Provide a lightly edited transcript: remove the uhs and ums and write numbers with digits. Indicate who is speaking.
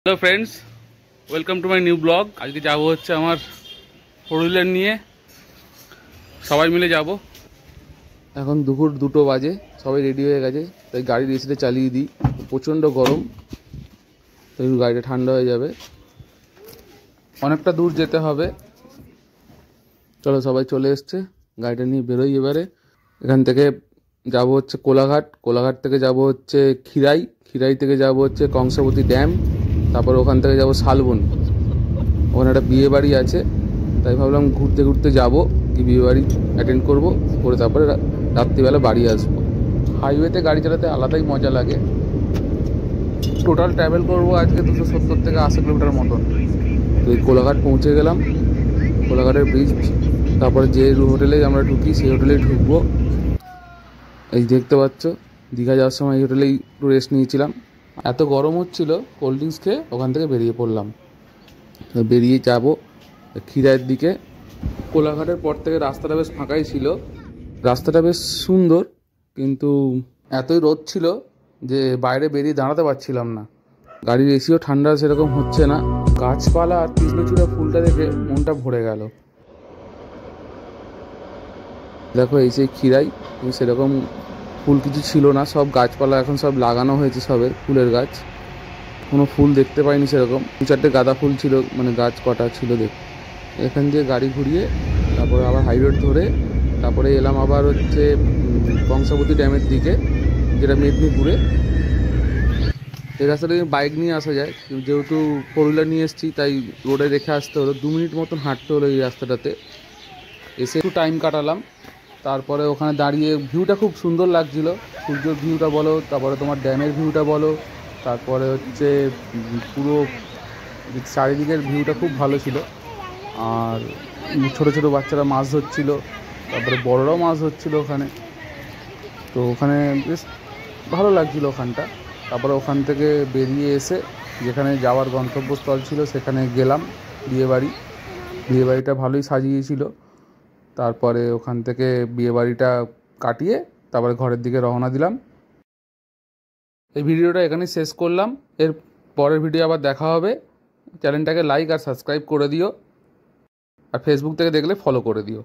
Speaker 1: Hello friends, welcome to my new blog. আজকে যাবো হচ্ছে আমার ফোর হুইলার নিয়ে, সবাই মিলে যাব। এখন দুপুর 2টো বাজে, সবাই রেডি হয়ে গেছে, তাই গাড়ির এসিটা চালিয়ে দিই। প্রচণ্ড গরম, তাই গাড়িটা ঠান্ডা হয়ে যাবে। অনেকটা দূর যেতে হবে। চলো, সবাই চলে এসছে, গাড়িটা নিয়ে বেরোই এবারে। এখান থেকে যাব হচ্ছে কোলাঘাট, কোলাঘাট থেকে যাব হচ্ছে খিরাই, খিরাই থেকে যাব হচ্ছে কংসাবতী ড্যাম, তারপর ওখান থেকে যাব শালবন। ওখানে একটা বিয়ে বাড়ি আছে, তাই ভাবলাম ঘুরতে ঘুরতে যাবো, কি বিয়ে বাড়ি অ্যাটেন্ড করবো, করে তারপরে রাত্রিবেলা বাড়ি আসবো। হাইওয়েতে গাড়ি চালাতে আলাদাই মজা লাগে। টোটাল ট্রাভেল করবো আজকে 270 থেকে 80 কিলোমিটার মতন। তো এই কোলাঘাট পৌঁছে গেলাম, কোলাঘাটের ব্রিজ, তারপরে যে হোটেলে আমরা ঢুকি সেই হোটেলেই ঢুকবো। এই দেখতে পাচ্ছ, দীঘা যাওয়ার সময় এই হোটেলেই একটু রেস্ট নিয়েছিলাম। এত গরম হচ্ছিল, কোল্ড ড্রিঙ্কস খেয়ে ওখান থেকে বেরিয়ে পড়লাম। বেরিয়ে যাব খিরাইয়ের দিকে। কোলাঘাটের পর থেকে রাস্তাটা বেশ ফাঁকাই ছিল, রাস্তাটা বেশ সুন্দর, কিন্তু এতই রোদ ছিল যে বাইরে বেরিয়ে দাঁড়াতে পারছিলাম না। গাড়ির এসিও ঠান্ডা সেরকম হচ্ছে না। গাছপালা আর কৃষ্ণচূড়া ফুলটা দেখে মনটা ভরে গেল। দেখো এই সেই খিরাই, সেরকম ফুল কিছু ছিল না, সব গাছপালা এখন সব লাগানো হয়েছে, সবে ফুলের গাছ। কোনো ফুল দেখতে পাইনি সেরকম, 2-4টে গাঁদা ফুল ছিল, মানে গাছ কটা ছিল দেখ। এখান দিয়ে গাড়ি ঘুরিয়ে তারপরে আবার হাইরোড ধরে তারপরে এলাম আবার হচ্ছে কংসাবতী ড্যামের দিকে, যেটা মেদিনীপুরে। এই রাস্তাটা বাইক নিয়ে আসা যায়, যেহেতু ফোর হুইলার নিয়ে এসেছি তাই রোডে রেখে আসতে হলো। 2 মিনিট মতন হাঁটতে হলো এই রাস্তাটাতে। এসে একটু টাইম কাটালাম, তারপরে ওখানে দাঁড়িয়ে ভিউটা খুব সুন্দর লাগছিল। সূর্যের ভিউটা বলো, তারপরে তোমার ড্যামের ভিউটা বলো, তারপরে হচ্ছে পুরো চারিদিকের ভিউটা খুব ভালো ছিল। আর ছোটো ছোটো বাচ্চারা মাছ ধরছিল, তারপরে বড়রাও মাছ ধরছিল ওখানে। তো ওখানে বেশ ভালো লাগছিল ওখানটা। তারপরে ওখান থেকে বেরিয়ে এসে যেখানে যাওয়ার গন্তব্যস্থল ছিল সেখানে গেলাম, বিয়েবাড়ি। বিয়েবাড়িটা ভালোই সাজিয়েছিল। তারপরে ওখান থেকে বিয়েবাড়িটা কাটিয়ে তারপরে ঘরের দিকে রওনা দিলাম। এই ভিডিওটা এখানেই শেষ করলাম, এর পরের ভিডিও আবার দেখা হবে। চ্যানেলটাকে লাইক আর সাবস্ক্রাইব করে দিও, আর ফেসবুক থেকে দেখলে ফলো করে দিও।